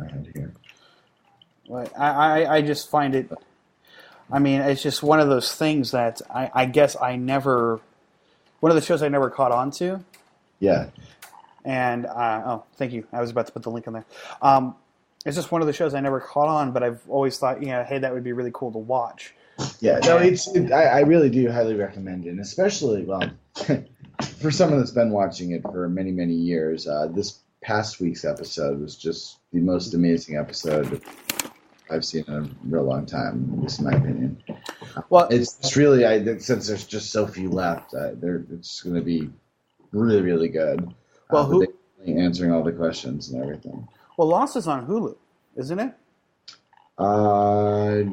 ahead here. Well, I just find it. I mean, it's just one of those things that I guess I never. One of the shows I never caught on to. Yeah. And thank you. I was about to put the link in there. It's just one of the shows I never caught on, but I've always thought, hey, that would be really cool to watch. Yeah, no, I really do highly recommend it, and especially, for someone that's been watching it for many, many years, this past week's episode was just the most amazing episode I've seen in a real long time, at least in my opinion. Well, it's really, since there's just so few left, it's going to be really, really good. Well, answering all the questions and everything. Well, Lost is on Hulu, isn't it? I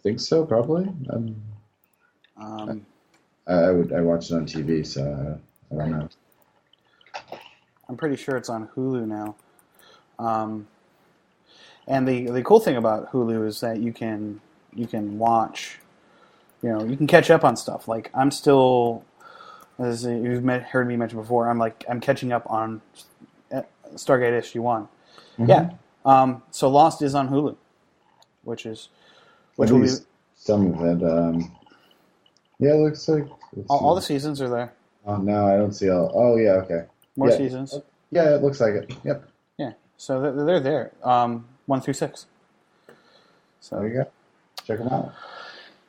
think so, probably. I watched it on TV, so I don't know. I'm pretty sure it's on Hulu now. And the cool thing about Hulu is that you can watch, you can catch up on stuff. Like I'm still, as you've heard me mention before, I'm catching up on Stargate SG-1. Mm-hmm. Yeah. So Lost is on Hulu, which will be some of it. Yeah, it looks like all the seasons are there. Oh no, I don't see all. Oh yeah, okay. More seasons. Yeah, it looks like it. Yep. Yeah. So they're there. 1 through 6. So there you go. Check them out.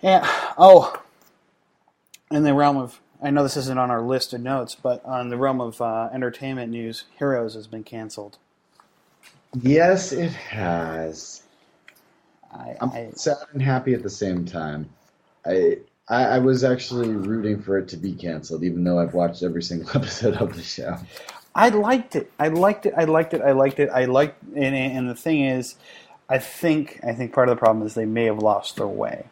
Yeah. Oh, in the realm of, I know this isn't on our list of notes, but on the realm of entertainment news, Heroes has been canceled. Yes, it has. I'm sad and happy at the same time. I was actually rooting for it to be canceled, even though I've watched every single episode of the show. I liked it. And the thing is, I think part of the problem is they may have lost their way.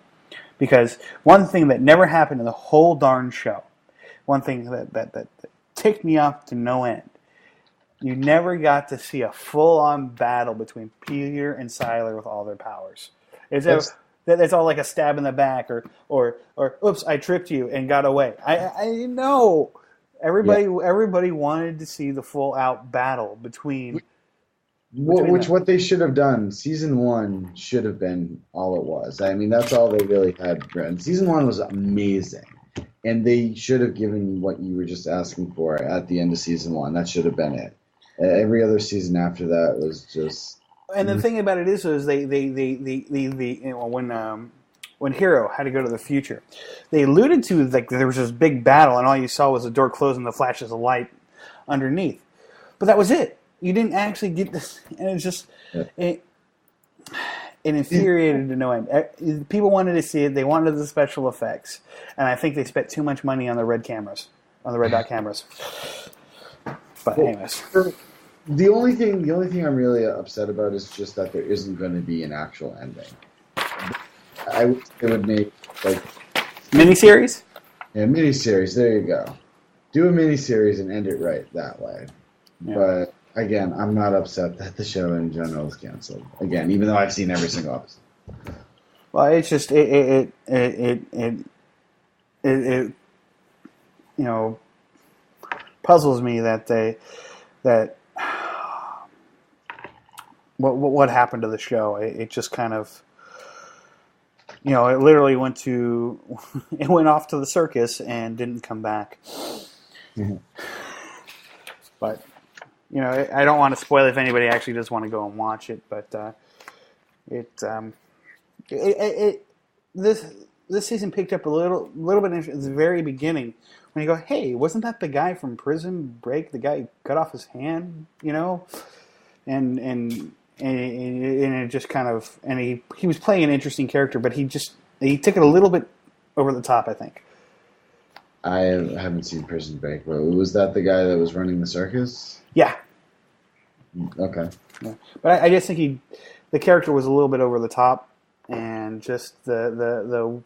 Because one thing that never happened in the whole darn show, one thing that ticked me off to no end, you never got to see a full-on battle between Peter and Siler with all their powers. That's all like a stab in the back, or oops, I tripped you and got away. I know everybody wanted to see the full-out battle between. What they should have done, season 1 should have been all it was. I mean, that's all they really had written. Season 1 was amazing, and they should have given what you were just asking for at the end of season 1. That should have been it. Every other season after that was just. And the thing about it is they when Hero had to go to the future, they alluded to like there was this big battle, and all you saw was the door close and the flashes of light underneath. But that was it. You didn't actually get this, and it's just it infuriated to no end. People wanted to see it; they wanted the special effects, and I think they spent too much money on the red dot cameras. But anyways, the only thing I'm really upset about is just that there isn't going to be an actual ending. I wish they would make like miniseries. Yeah, miniseries. There you go. Do a miniseries and end it right that way. Yeah. But again, I'm not upset that the show in general is canceled. Again, even though I've seen every single episode. Well, it's just it puzzles me that what happened to the show. It just kind of, it literally went off to the circus and didn't come back. Mm-hmm. But I don't want to spoil if anybody actually does want to go and watch it. But this season picked up a little bit at the very beginning when you go, hey, wasn't that the guy from Prison Break? The guy who cut off his hand, and it just kind of, and he was playing an interesting character, but he took it a little bit over the top, I think. I haven't seen Prison Break, but was that the guy that was running the circus? Yeah. Okay. Yeah. But I just think the character was a little bit over the top, and just the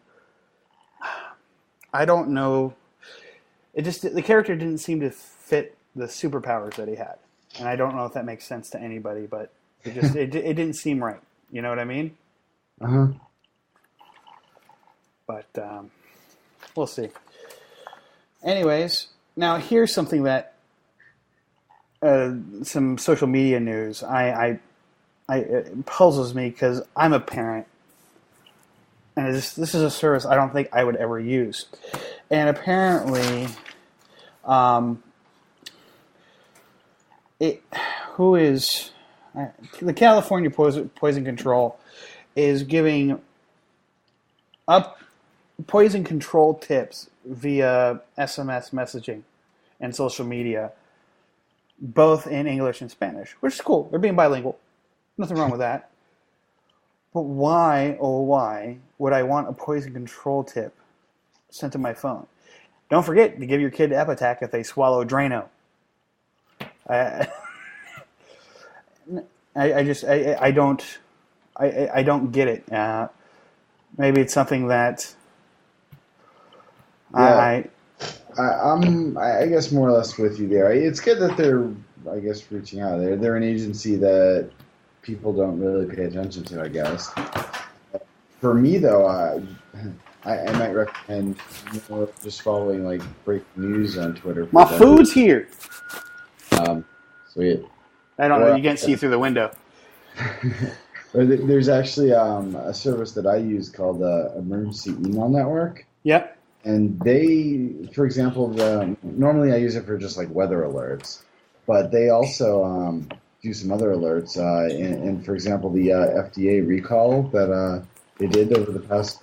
I don't know. The character didn't seem to fit the superpowers that he had, and I don't know if that makes sense to anybody, but it didn't seem right. You know what I mean? Uh-huh. But we'll see. Anyways, now here's something that some social media news. I it puzzles me because I'm a parent, and this is a service I don't think I would ever use. And apparently, the California Poison Control is giving up poison control tips via SMS messaging and social media, both in English and Spanish, which is cool. They're being bilingual. Nothing wrong with that. But why, oh why, would I want a poison control tip sent to my phone? Don't forget to give your kid Epitac if they swallow Drano. I don't get it. Maybe it's something that I'm I guess more or less with you there. It's good that they're, I guess, reaching out. They're an agency that people don't really pay attention to, I guess. For me, though, I might recommend just following like breaking news on Twitter. My food's here. Sweet. I don't know. You can't see through the window. There's actually a service that I use called Emergency Email Network. Yep. And they, for example, normally I use it for just like weather alerts, but they also do some other alerts. And for example, the FDA recall that they did over the past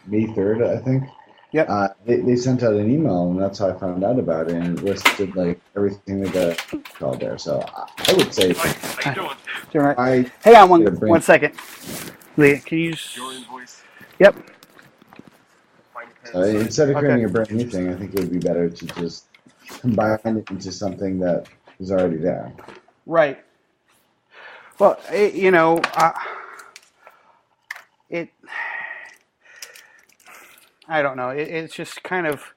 May 3rd, I think. Yep. They sent out an email, and that's how I found out about it, and it listed like everything that got called there. So I would say, how you doing? Hang on one second. Leah, can you just... Your invoice. Yep. Instead of creating a brand new thing, I think it would be better to just combine it into something that is already there. Right. Well, I don't know. It's just kind of...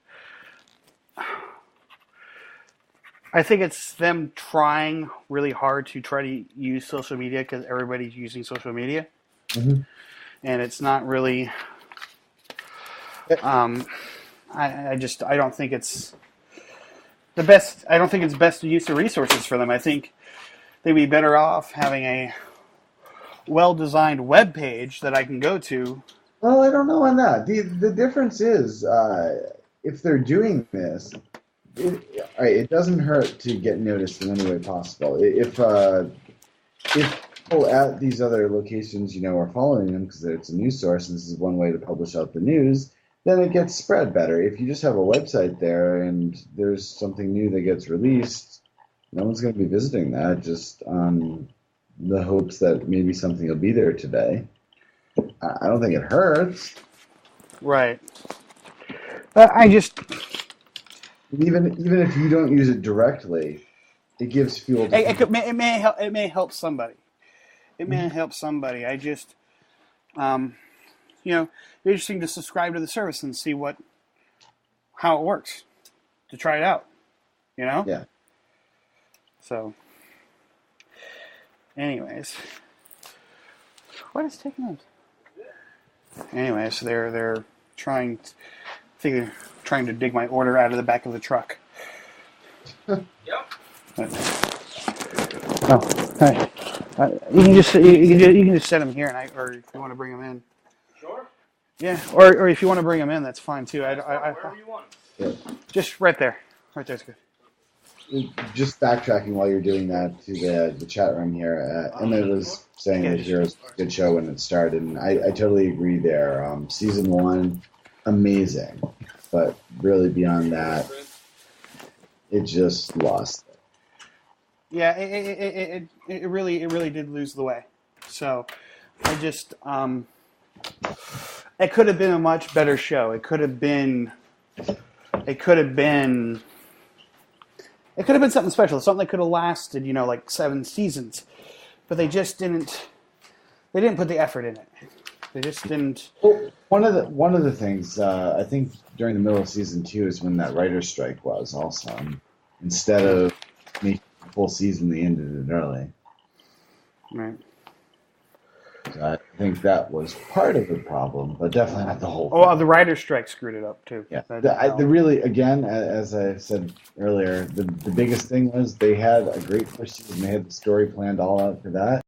I think it's them trying really hard to try to use social media because everybody's using social media. Mm-hmm. And it's not really... I don't think it's the best. I don't think it's best use of resources for them. I think they'd be better off having a well-designed web page that I can go to. Well, I don't know on that. The difference is if they're doing this, it doesn't hurt to get noticed in any way possible. If people at these other locations, are following them because it's a news source, and this is one way to publish out the news, then it gets spread better. If you just have a website there and there's something new that gets released, no one's going to be visiting that just on the hopes that maybe something will be there today. I don't think it hurts. Right. Even if you don't use it directly, it gives fuel. It may help. It may help somebody. It may help somebody. I just, it'd be interesting to subscribe to the service and see how it works, to try it out, Yeah. So, anyways, what is taking them? Anyways, they're trying. I think they're trying to dig my order out of the back of the truck. Yep. Oh, hi. You can just set them here, or if you want to bring them in. Sure. Yeah, or if you want to bring them in, that's fine too. Wherever you want. Yeah. Just right there. Right there's good. Just backtracking while you're doing that to the chat room here. Emma was saying that Heroes was a good show when it started, and I totally agree there. Season 1, amazing, but really beyond that, it just lost. Yeah, it really did lose the way. So I just it could have been a much better show. It could have been something special, something that could have lasted, like 7 seasons. But they just didn't. They didn't put the effort in it. They just didn't. Well, one of the things I think during the middle of season 2 is when that writer's strike was also. Instead of making a full season, they ended it early. Right. So I think that was part of the problem, but definitely not the whole Oh, thing. the writer's strike screwed it up too. Yeah, That- the really, again, as I said earlier, the biggest thing was they had a great first season. They had the story planned all out for that.